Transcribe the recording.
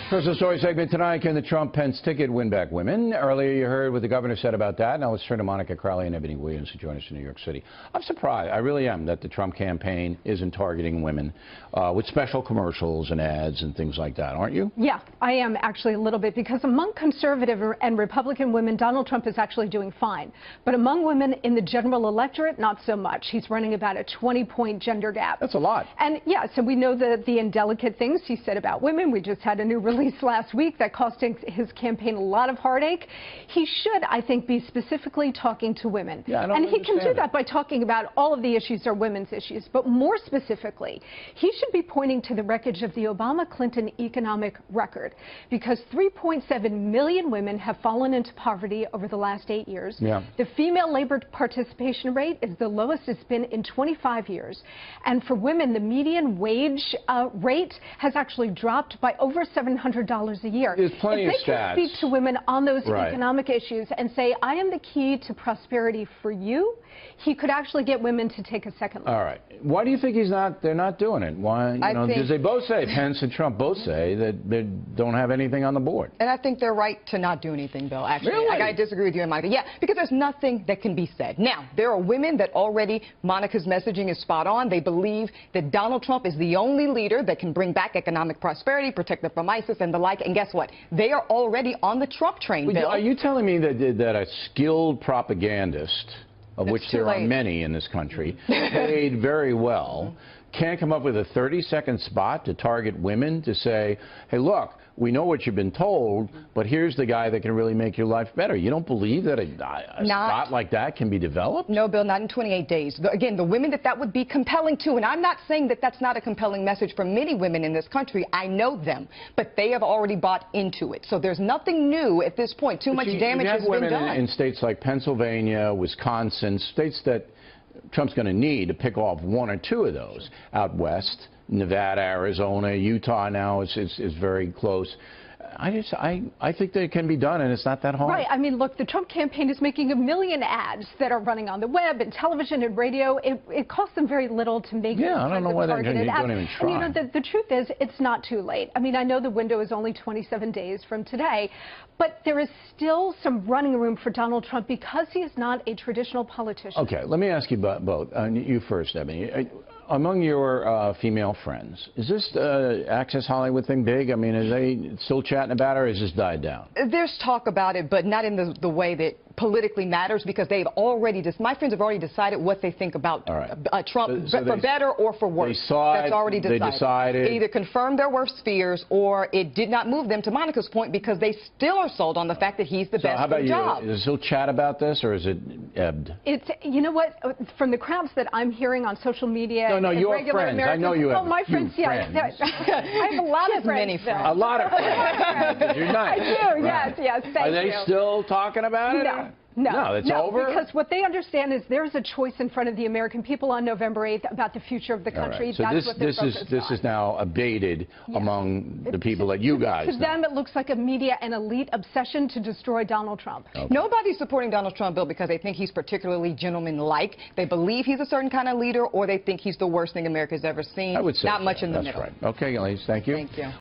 Personal story segment tonight. Can the Trump-Pence ticket win back women? Earlier you heard what the governor said about that. Now let's turn to Monica Crowley and Ebony Williams, who join us in New York City. I'm surprised, I really am, that the Trump campaign isn't targeting women with special commercials and ads and things like that, aren't you? Yeah, I am actually a little bit, because among conservative and Republican women, Donald Trump is actually doing fine. But among women in the general electorate, not so much. He's running about a 20-point gender gap. That's a lot. And yeah, so we know the indelicate things he said about women. We just had a new release last week that cost his campaign a lot of heartache. He should, I think, be specifically talking to women. Yeah, I don't and he can do understand that by talking about all of the issues are women's issues. But more specifically, he should be pointing to the wreckage of the Obama-Clinton economic record, because 3.7 million women have fallen into poverty over the last 8 years. Yeah. The female labor participation rate is the lowest it's been in 25 years. And for women, the median wage rate has actually dropped by over $700 a year. There's plenty of stats. If they can speak to women on those economic issues and say, I am the key to prosperity for you, he could actually get women to take a second look. All right. Why do you think they're not doing it? Why? Because they both say, Pence and Trump both say that they don't have anything on the board. And I think they're right to not do anything, Bill, actually. Really? I disagree with you and Monica. Yeah, because there's nothing that can be said. Now, there are women that already, Monica's messaging is spot on. They believe that Donald Trump is the only leader that can bring back economic prosperity, protect them from ISIS and the like. And guess what? They are already on the Trump train, Bill. Are you telling me that a skilled propagandist, of which there are many in this country, paid very well, can't come up with a 30-second spot to target women to say, hey, look, we know what you've been told, but here's the guy that can really make your life better? You don't believe that a spot like that can be developed? No, Bill, not in 28 days. Again, the women that would be compelling to, and I'm not saying that that's not a compelling message for many women in this country. I know them, but they have already bought into it. So there's nothing new at this point. Too much damage has been done. You have women in states like Pennsylvania, Wisconsin, states that Trump's going to need to pick off one or two of those out west. Nevada, Arizona, Utah now is very close. I think that it can be done, and it's not that hard. Right. I mean, look, the Trump campaign is making 1 million ads that are running on the web and television and radio. It costs them very little to make I don't know why they don't even try. And, you know, the truth is, it's not too late. I mean, I know the window is only 27 days from today, but there is still some running room for Donald Trump because he is not a traditional politician. Okay, let me ask you about both. You first, Ebony. Among your female friends, is this Access Hollywood thing big? I mean, are they still chatting about it, or has this died down? There's talk about it, but not in the way that politically matters, because they've already my friends have already decided what they think about Trump, for better or for worse. They saw That's already decided. They decided. It either confirmed their worst fears, or it did not move them, to Monica's point, because they still are sold on the fact that he's the best for the job. Is there still chat about this, or is it ebbed? It's, you know what, from the crowds that I'm hearing on social media. No, your friends. Americans, I know you have. Oh, my friends, friends. I have a lot of friends. Many friends. A lot of friends. You're nice. I do, yes, thank you. Are they still talking about it? No, it's over? Because what they understand is there's a choice in front of the American people on November 8th about the future of the country. So that's what they're focused on. This is now abated among the people that you guys know. To them, it looks like a media and elite obsession to destroy Donald Trump. Okay. Nobody's supporting Donald Trump, Bill, because they think he's particularly gentleman-like. They believe he's a certain kind of leader, or they think he's the worst thing America's ever seen. I would say not much in the middle. That's right. Okay, ladies, thank you. Thank you.